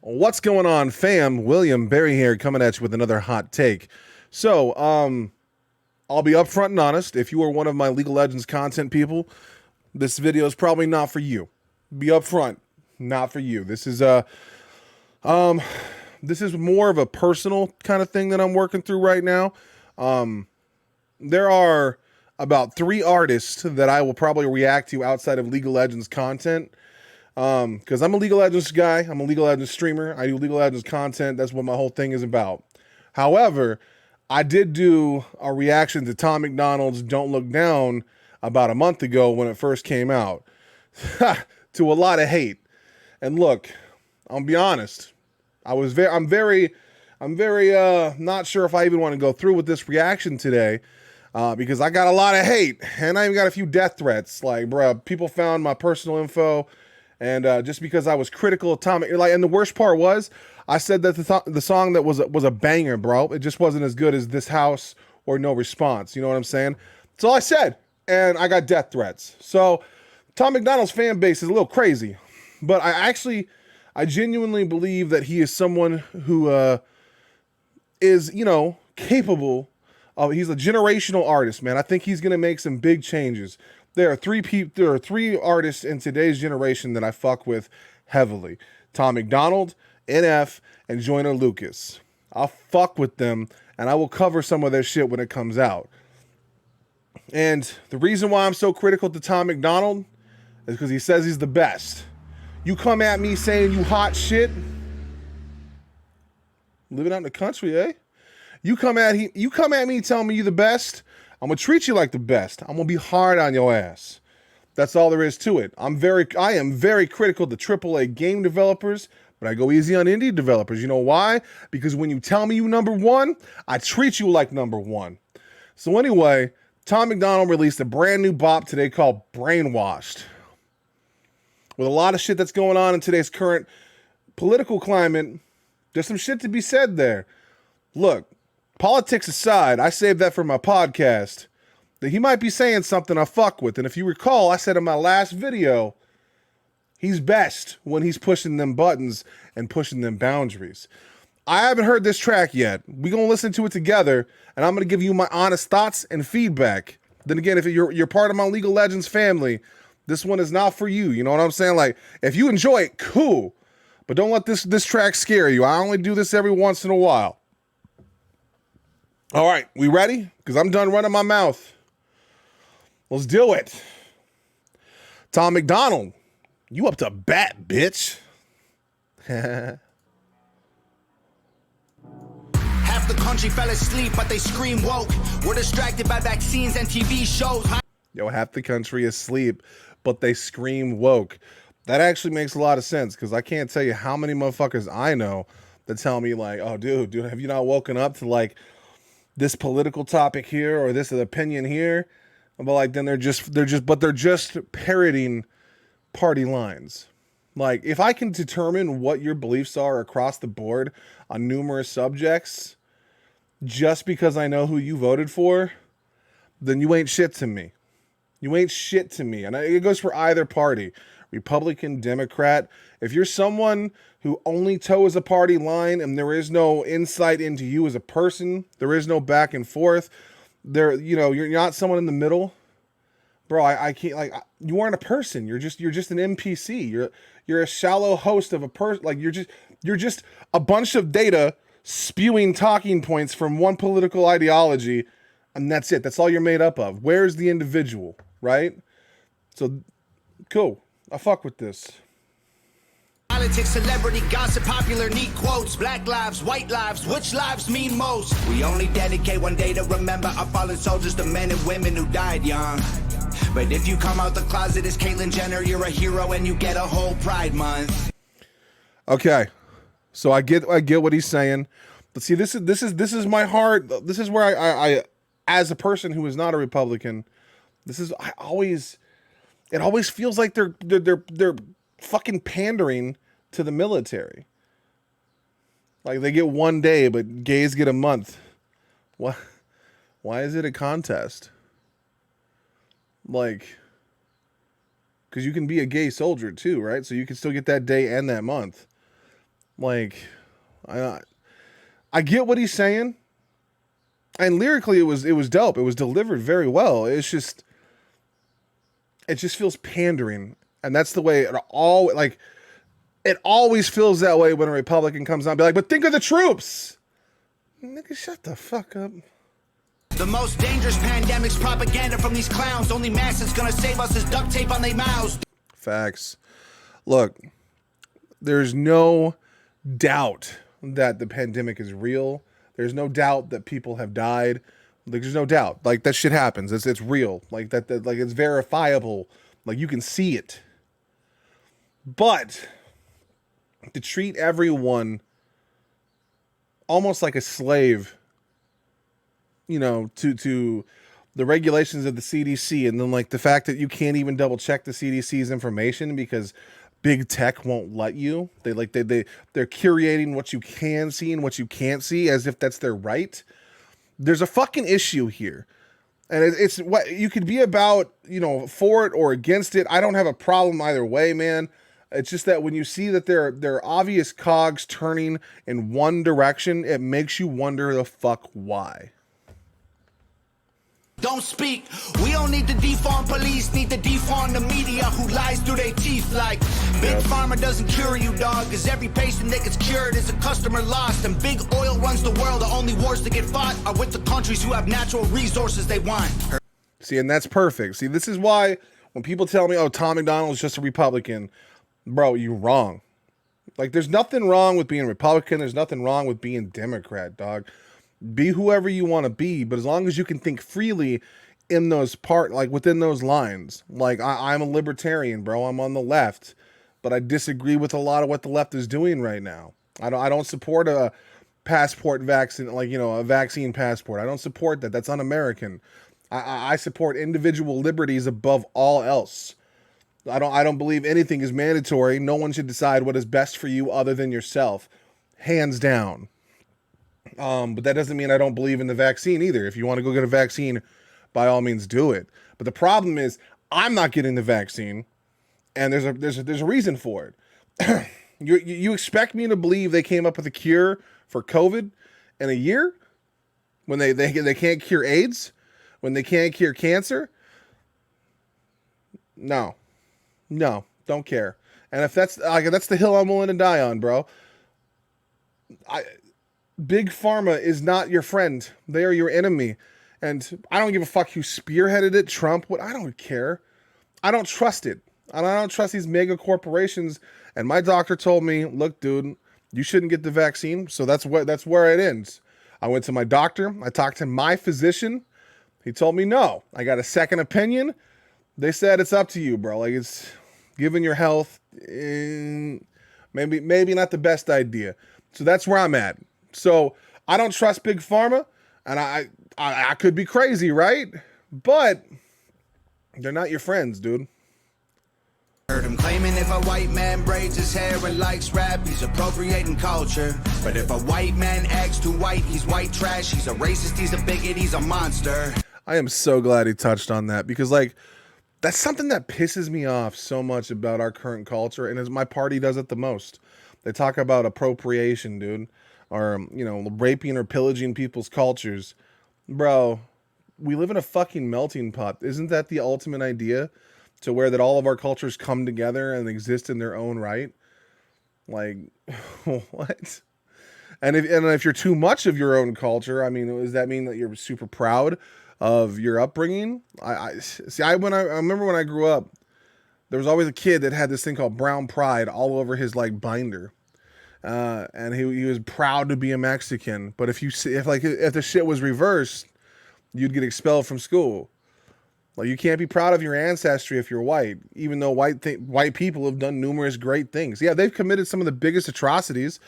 What's going on, fam? William Barry here, coming at you with another hot take. So, I'll be upfront and honest. If you are one of my League of Legends content people, this video is probably not for you. Be upfront, not for you. This is more of a personal kind of thing that I'm working through right now. There are about 3 artists that I will probably react to outside of League of Legends content. Because I'm a League of Legends guy. I'm a League of Legends streamer. I do League of Legends content. That's what my whole thing is about. However, I did do a reaction to Tom Macdonald's Don't Look Down about a month ago when it first came out. To a lot of hate. And look, I'll be honest. I'm very not sure if I even want to go through with this reaction today. Because I got a lot of hate. And I even got a few death threats. Like, bruh, people found my personal info. And just because I was critical of Tom, and the worst part was, I said that the song that was a banger, bro. It just wasn't as good as This House or No Response. You know what I'm saying? That's all I said, and I got death threats. So Tom Macdonald's fan base is a little crazy, but I genuinely believe that he is someone who is, capable of. He's a generational artist, man. I think he's gonna make some big changes. There are 3 artists in today's generation that I fuck with heavily. Tom Macdonald, NF, and Joyner Lucas. I'll fuck with them, and I will cover some of their shit when it comes out. And the reason why I'm so critical to Tom Macdonald is because he says he's the best. You come at me saying you hot shit, living out in the country, eh? You come at me telling me you the best, I'm going to treat you like the best. I'm going to be hard on your ass. That's all there is to it. I am very critical to AAA game developers, but I go easy on indie developers. You know why? Because when you tell me you number one, I treat you like number one. So anyway, Tom Macdonald released a brand new bop today called Brainwashed. With a lot of shit that's going on in today's current political climate, there's some shit to be said there. Look, politics aside, I saved that for my podcast. That he might be saying something I fuck with. And if you recall, I said in my last video, he's best when he's pushing them buttons and pushing them boundaries. I haven't heard this track yet. We're going to listen to it together, and I'm going to give you my honest thoughts and feedback. Then again, if you're part of my League of Legends family, this one is not for you. You know what I'm saying? Like, if you enjoy it, cool. But don't let this track scare you. I only do this every once in a while. All right, we ready? Because I'm done running my mouth. Let's do it. Tom Macdonald, you up to bat, bitch. Half the country fell asleep, but they scream woke. We're distracted by vaccines and TV shows. Yo, half the country is asleep, but they scream woke. That actually makes a lot of sense, because I can't tell you how many motherfuckers I know that tell me, like, oh, dude, have you not woken up to, like, this political topic here or this opinion here? But like, then they're just parroting party lines. Like, if I can determine what your beliefs are across the board on numerous subjects just because I know who you voted for, then you ain't shit to me. You ain't shit to me. And it goes for either party, Republican, Democrat. If you're someone who only toes a party line and there is no insight into you as a person, there is no back and forth, you're not someone in the middle, bro. I can't, like, you aren't a person. You're just an NPC. You're a shallow host of a person. Like, you're just a bunch of data spewing talking points from one political ideology, and that's it. That's all you're made up of. Where's the individual, right? So, cool. I fuck with this. Politics, celebrity, gossip, popular, neat quotes. Black lives, white lives, which lives mean most? We only dedicate one day to remember our fallen soldiers, the men and women who died young. But if you come out the closet as Caitlyn Jenner, you're a hero and you get a whole Pride Month. Okay, so I get what he's saying, but see, this is my heart. This is where I as a person who is not a Republican, it always feels like they're fucking pandering to the military. Like, they get one day, but gays get a month. Why is it a contest? Like, because you can be a gay soldier too, right? So you can still get that day and that month. Like, I get what he's saying, and lyrically it was dope. It was delivered very well. It just feels pandering, and that's the way it always feels that way when a Republican comes on and be like, but think of the troops. Nigga, shut the fuck up. The most dangerous pandemic's propaganda from these clowns. Only mask that's gonna save us is duct tape on their mouths. Facts. Look, there's no doubt that the pandemic is real. There's no doubt that people have died. Like, there's no doubt. Like, that shit happens. It's real. Like that like, it's verifiable. Like, you can see it. But to treat everyone almost like a slave, you know, to the regulations of the CDC, and then like the fact that you can't even double check the CDC's information because big tech won't let you. They're curating what you can see and what you can't see as if that's their right. There's a fucking issue here. And it's what you could be about, you know, for it or against it. I don't have a problem either way, man. It's just that when you see that there are obvious cogs turning in one direction, it makes you wonder the fuck why. Don't speak. We don't need to defund police, need to defund the media who lies through their teeth like Big Pharma doesn't cure you, dog, cause every patient that gets cured is a customer lost. And big oil runs the world. The only wars that get fought are with the countries who have natural resources they want. See, and that's perfect. See, this is why when people tell me, oh, Tom McDonald's just a Republican, bro, you're wrong. Like, there's nothing wrong with being Republican. There's nothing wrong with being Democrat, dog. Be whoever you want to be, but as long as you can think freely in those within those lines. Like, I'm a libertarian, bro. I'm on the left, but I disagree with a lot of what the left is doing right now. I don't support a passport vaccine, like, you know, a vaccine passport. I don't support that. That's un-American. I support individual liberties above all else. I don't believe anything is mandatory. No one should decide what is best for you other than yourself. Hands down. But that doesn't mean I don't believe in the vaccine either. If you want to go get a vaccine, by all means do it. But the problem is I'm not getting the vaccine, and there's a reason for it. You expect me to believe they came up with a cure for COVID in a year when they can't cure AIDS, when they can't cure cancer? No, don't care. And if that's the hill I'm willing to die on, bro. Big Pharma is not your friend. They are your enemy. And I don't give a fuck who spearheaded it, Trump, what, I don't care. I don't trust it. I don't trust these mega corporations. And my doctor told me, look, dude, you shouldn't get the vaccine. So that's where it ends. I went to my doctor. I talked to my physician. He told me no. I got a second opinion. They said it's up to you, bro. Like, it's given your health, maybe not the best idea. So that's where I'm at. So I don't trust Big Pharma, and I could be crazy, right? But they're not your friends, dude. Heard him claiming if a white man braids his hair and likes rap, he's appropriating culture. But if a white man acts too white, he's white trash. He's a racist, he's a bigot, he's a monster. I am so glad he touched on that, because, like, that's something that pisses me off so much about our current culture, and as my party does it the most. They talk about appropriation, dude. Or, you know, raping or pillaging people's cultures. Bro, we live in a fucking melting pot. Isn't that the ultimate idea? To where that all of our cultures come together and exist in their own right? Like, what? And if you're too much of your own culture, I mean, does that mean that you're super proud of your upbringing? I remember when I grew up, there was always a kid that had this thing called brown pride all over his, like, binder. And he was proud to be a Mexican, but if the shit was reversed, you'd get expelled from school. Like, you can't be proud of your ancestry if you're white, even though white people have done numerous great things. Yeah, they've committed some of the biggest atrocities,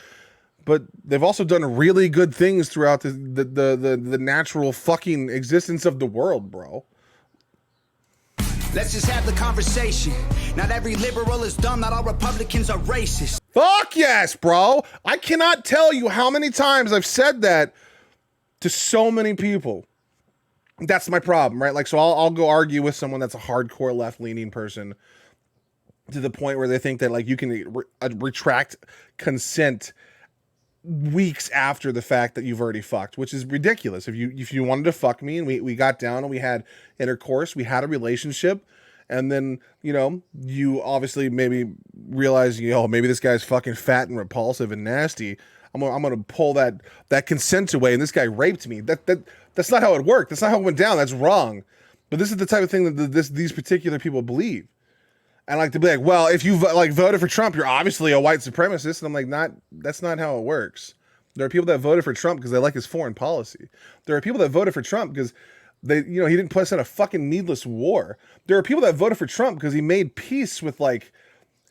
but they've also done really good things throughout the natural fucking existence of the world, bro. Let's just have the conversation. Not every liberal is dumb. Not all Republicans are racist. Fuck yes, bro. I cannot tell you how many times I've said that to so many people. That's my problem, right? Like, so I'll go argue with someone that's a hardcore left-leaning person, to the point where they think that like you can retract consent weeks after the fact that you've already fucked, which is ridiculous. If you wanted to fuck me and we got down and we had intercourse, we had a relationship, and then, you know, you obviously maybe realize, you know, maybe this guy's fucking fat and repulsive and nasty, I'm gonna pull that consent away, and this guy raped me. That's not how it worked. That's not how it went down. That's wrong. But this is the type of thing that these particular people believe. And like to be like, well, if you like voted for Trump, you're obviously a white supremacist. And I'm like, that's not how it works. There are people that voted for Trump because they like his foreign policy. There are people that voted for Trump because he didn't place out a fucking needless war. There are people that voted for Trump because he made peace with like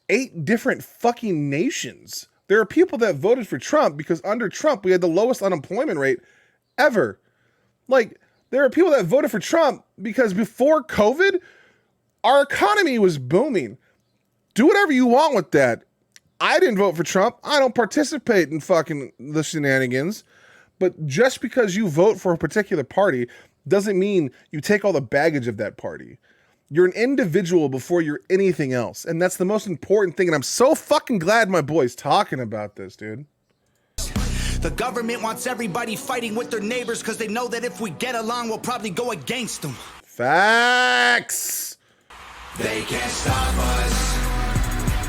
8 different fucking nations. There are people that voted for Trump because under Trump, we had the lowest unemployment rate ever. Like, there are people that voted for Trump because before COVID, our economy was booming. Do whatever you want with that. I didn't vote for Trump. I don't participate in fucking the shenanigans. But just because you vote for a particular party doesn't mean you take all the baggage of that party. You're an individual before you're anything else. And that's the most important thing. And I'm so fucking glad my boy's talking about this, dude. The government wants everybody fighting with their neighbors because they know that if we get along, we'll probably go against them. Facts. They can't stop us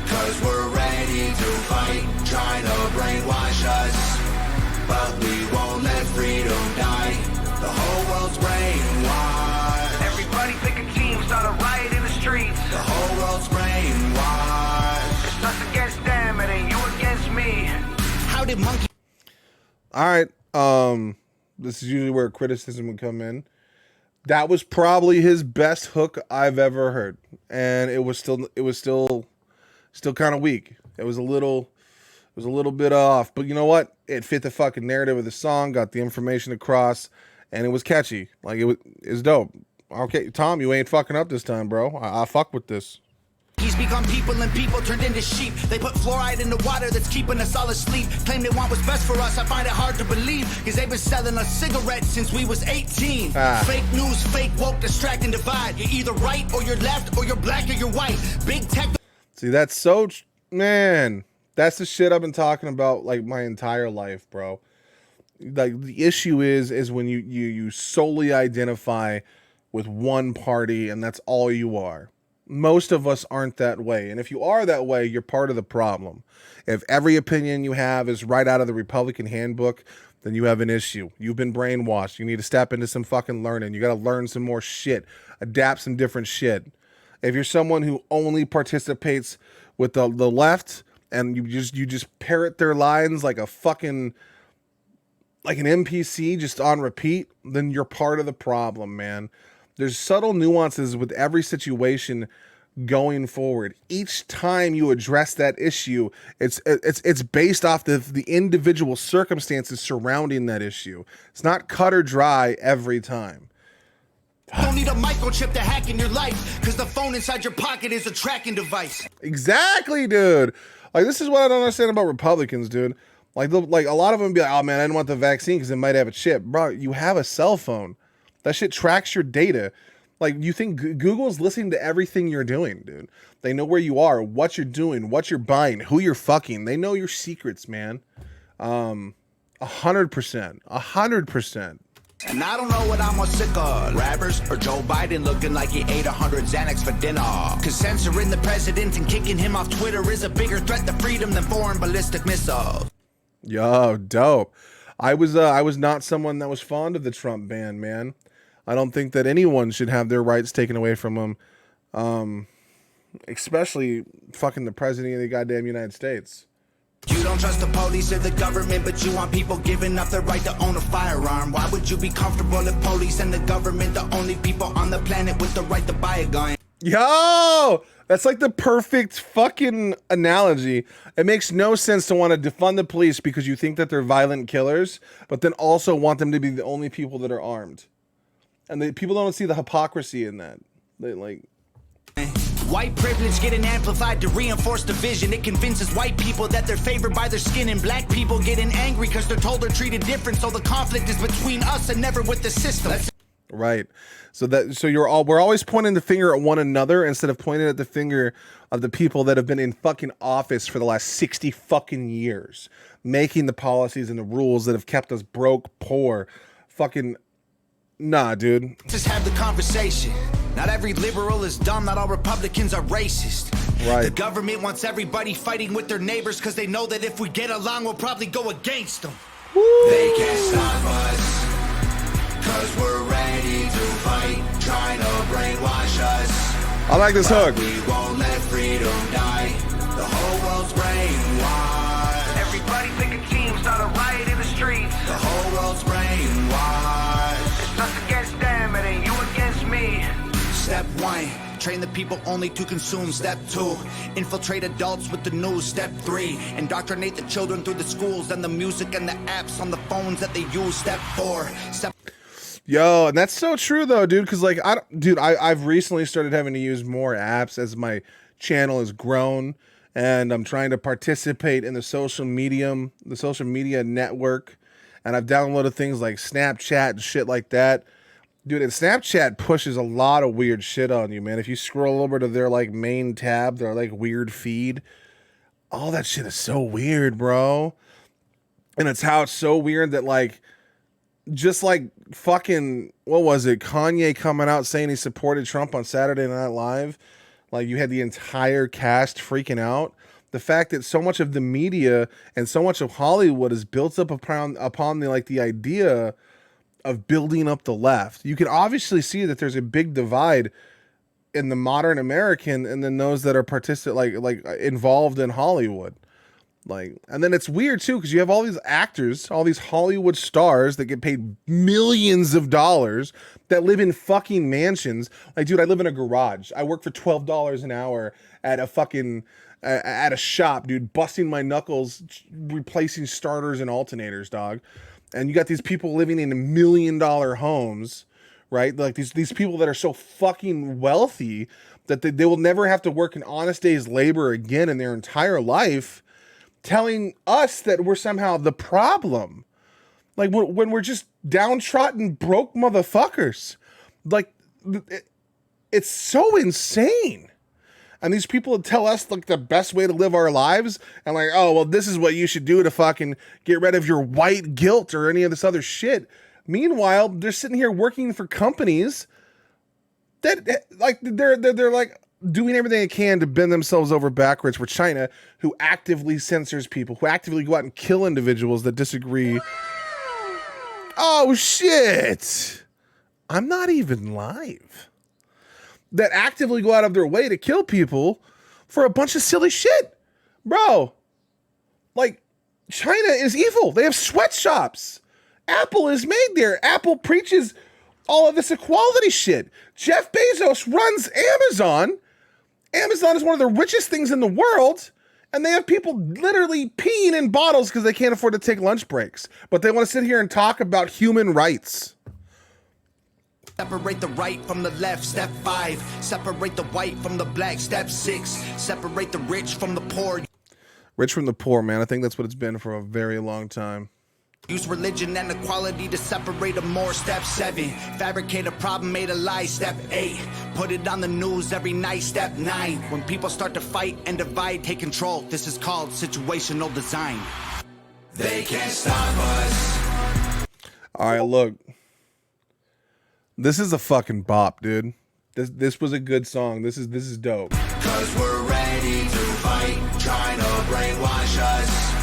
because we're ready to fight, trying to brainwash us. But we won't let freedom die. The whole world's brainwashed. Everybody pick a team, start a riot in the streets. The whole world's brainwashed. It's us against them, it ain't you against me. How did monkey... All right. This is usually where criticism would come in. That was probably his best hook I've ever heard, and it was still kind of weak. It was a little bit off, but you know what? It fit the fucking narrative of the song, got the information across, and it was catchy. Like it's dope. Okay, Tom, you ain't fucking up this time, bro. I fuck with this. He's become people and people turned into sheep. They put fluoride in the water that's keeping us all asleep. Claim they want what's best for us. I find it hard to believe because they've been selling us cigarettes since we was 18. Fake news, fake woke, distract and divide. You're either right or you're left or you're black or you're white. Big tech. See, that's so, man, that's the shit I've been talking about like my entire life, bro. Like the issue is when you solely identify with one party and that's all you are. Most of us aren't that way. And if you are that way, you're part of the problem. If every opinion you have is right out of the Republican handbook, then you have an issue. You've been brainwashed. You need to step into some fucking learning. You got to learn some more shit, adapt some different shit. If you're someone who only participates with the left and you just parrot their lines like a fucking, like an NPC just on repeat, then you're part of the problem, man. There's subtle nuances with every situation going forward. Each time you address that issue, it's based off the individual circumstances surrounding that issue. It's not cut or dry every time. Don't need a microchip to hack in your life because the phone inside your pocket is a tracking device. Exactly, dude. Like, this is what I don't understand about Republicans, dude. Like a lot of them be like, oh man, I didn't want the vaccine because it might have a chip. Bro, you have a cell phone. That shit tracks your data. Like, you think Google's listening to everything you're doing, dude. They know where you are, what you're doing, what you're buying, who you're fucking. They know your secrets, man. 100%. 100%. And I don't know what I'm more sick of. Rappers or Joe Biden looking like he ate 100 Xanax for dinner. Cause censoring the president and kicking him off Twitter is a bigger threat to freedom than foreign ballistic missiles. Yo, dope. I was not someone that was fond of the Trump ban, man. I don't think that anyone should have their rights taken away from them. Especially fucking the president of the goddamn United States. You don't trust the police or the government, but you want people giving up their right to own a firearm. Why would you be comfortable if police and the government the only people on the planet with the right to buy a gun? Yo, that's like the perfect fucking analogy. It makes no sense to want to defund the police because you think that they're violent killers, but then also want them to be the only people that are armed. And people don't see the hypocrisy in that. They like... White privilege getting amplified to reinforce division. It convinces white people that they're favored by their skin, and black people getting angry because they're told they're treated different. So the conflict is between us and never with the system. Right. So we're always pointing the finger at one another instead of pointing at the finger of the people that have been in fucking office for the last 60 fucking years, making the policies and the rules that have kept us broke, poor. Fucking nah, dude. Just have the conversation. Not every liberal is dumb, not all Republicans are racist. Right. The government wants everybody fighting with their neighbors because they know that if we get along, we'll probably go against them. Woo. They can't stop us. Cause we're ready to fight, trying to brainwash us. I like this hook. We won't let freedom die. The whole world's brainwashed. Everybody pick a team, start a riot in the streets. The whole world's brainwashed. It's us against them, it ain't you against me. Step 1, train the people only to consume. Step 2, infiltrate adults with the news. Step 3, indoctrinate the children through the schools and the music and the apps on the phones that they use. Step 4, Yo, and that's so true though, dude. Because like, I've recently started having to use more apps as my channel has grown, and I'm trying to participate in the social media network, and I've downloaded things like Snapchat and shit like that, dude. And Snapchat pushes a lot of weird shit on you, man. If you scroll over to their like main tab, their like weird feed, all that shit is so weird, bro. And it's so weird that like, just like fucking, what was it? Kanye coming out saying he supported Trump on Saturday Night Live. Like, you had the entire cast freaking out. The fact that so much of the media and so much of Hollywood is built up upon the idea of building up the left. You can obviously see that there's a big divide in the modern American and then those that are involved in Hollywood. Like, and then it's weird too, because you have all these actors, all these Hollywood stars that get paid millions of dollars that live in fucking mansions. Like, dude, I live in a garage. I work for $12 an hour at a fucking at a shop, dude, busting my knuckles, replacing starters and alternators, dog. And you got these people living in $1 million homes, right? Like these people that are so fucking wealthy that they will never have to work an honest day's labor again in their entire life, telling us that we're somehow the problem. Like, when we're just downtrodden, broke motherfuckers. Like, it's so insane. And these people tell us like the best way to live our lives, and like, oh, well, this is what you should do to fucking get rid of your white guilt or any of this other shit. Meanwhile, they're sitting here working for companies that like they're like doing everything they can to bend themselves over backwards for China, who actively censors people, who actively go out and kill individuals that disagree. Oh, shit. I'm not even live. That actively go out of their way to kill people for a bunch of silly shit. Bro, like, China is evil. They have sweatshops. Apple is made there. Apple preaches all of this equality shit. Jeff Bezos runs Amazon. Amazon is one of the richest things in the world, and they have people literally peeing in bottles because they can't afford to take lunch breaks. But they want to sit here and talk about human rights. Separate the right from the left, step 5. Separate the white from the black, step 6. Separate the rich from the poor. Rich from the poor, man. I think that's what it's been for a very long time. Use religion and equality to separate them more. Step 7, fabricate a problem, made a lie. Step 8, put it on the news every night. Step 9, when people start to fight and divide, take control. This is called situational design. They can't stop us. All right, look. This is a fucking bop, dude. This was a good song. This is dope. Cause we're ready to fight, trying to brainwash us.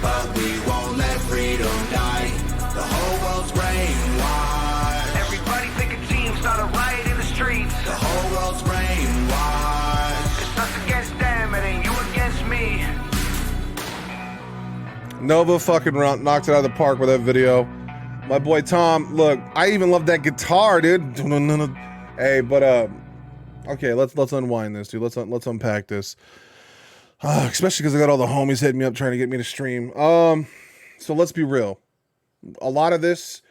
But we won't let freedom die. The whole world's brainwashed. Everybody pick a team, start a riot in the streets. The whole world's brainwashed. It's us against them, it ain't you against me. Nova fucking knocked it out of the park with that video. My boy Tom, look, I even love that guitar, dude. Hey, but okay, let's unwind this, dude. Let's unpack this. Especially because I got all the homies hitting me up trying to get me to stream. So let's be real. A lot of this,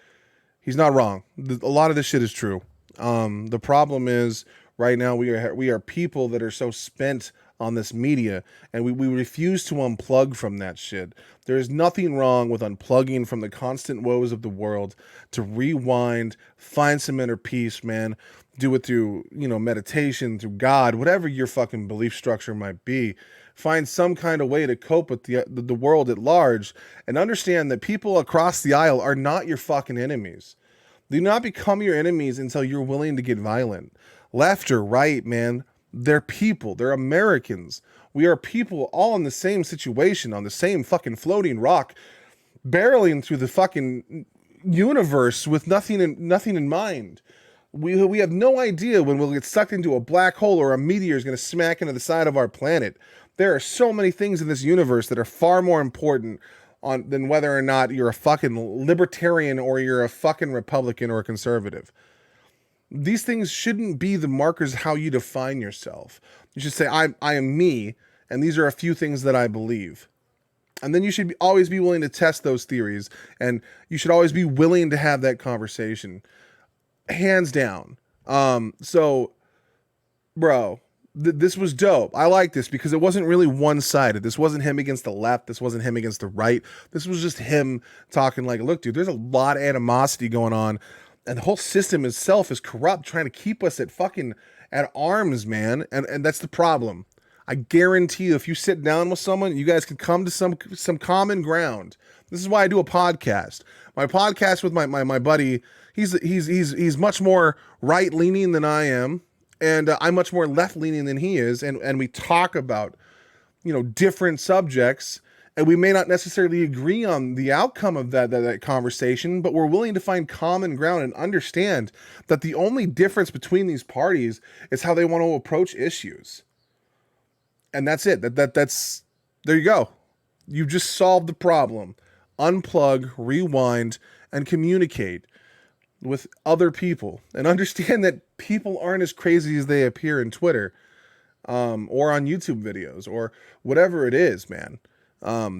he's not wrong. A lot of this shit is true. The problem is right now we are people that are so spent on this media, and we refuse to unplug from that shit. There is nothing wrong with unplugging from the constant woes of the world to rewind, find some inner peace, man. Do it through, meditation, through God, whatever your fucking belief structure might be. Find some kind of way to cope with the world at large, and understand that people across the aisle are not your fucking enemies. Do not become your enemies until you're willing to get violent. Left or right, man, they're people. They're Americans. We are people all in the same situation, on the same fucking floating rock, barreling through the fucking universe with nothing in mind. We have no idea when we'll get sucked into a black hole or a meteor is going to smack into the side of our planet. There are so many things in this universe that are far more important than whether or not you're a fucking libertarian or you're a fucking Republican or a conservative. These things shouldn't be the markers of how you define yourself. You should say, I am me, and these are a few things that I believe. And then you should always be willing to test those theories, and you should always be willing to have that conversation. Hands down. So, bro, this was dope. I like this because it wasn't really one-sided. This wasn't him against the left. This wasn't him against the right. This was just him talking like, look, dude, there's a lot of animosity going on, and the whole system itself is corrupt, trying to keep us at arms, man. And that's the problem. I guarantee you, if you sit down with someone, you guys can come to some common ground. This is why I do a podcast. My podcast with my buddy, he's much more right leaning than I am, and I'm much more left leaning than he is, and we talk about different subjects, and we may not necessarily agree on the outcome of that conversation, but we're willing to find common ground and understand that the only difference between these parties is how they want to approach issues. And that's it. That's there you go. You just solved the problem. Unplug, rewind, and communicate with other people, and understand that people aren't as crazy as they appear in Twitter, or on YouTube videos, or whatever it is, man.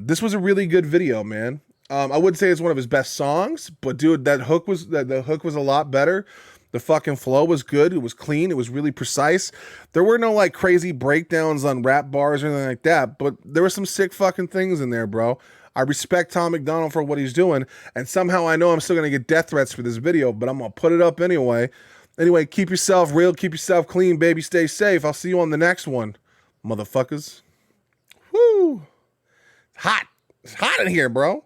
This was a really good video, man. I wouldn't say it's one of his best songs, but dude, the hook was a lot better. The fucking flow was good. It was clean. It was really precise. There were no like crazy breakdowns on rap bars or anything like that, but there were some sick fucking things in there, bro. I respect Tom Macdonald for what he's doing, and somehow I know I'm still going to get death threats for this video, but I'm going to put it up anyway. Anyway, keep yourself real, keep yourself clean, baby. Stay safe. I'll see you on the next one, motherfuckers. Woo! Hot. It's hot in here, bro.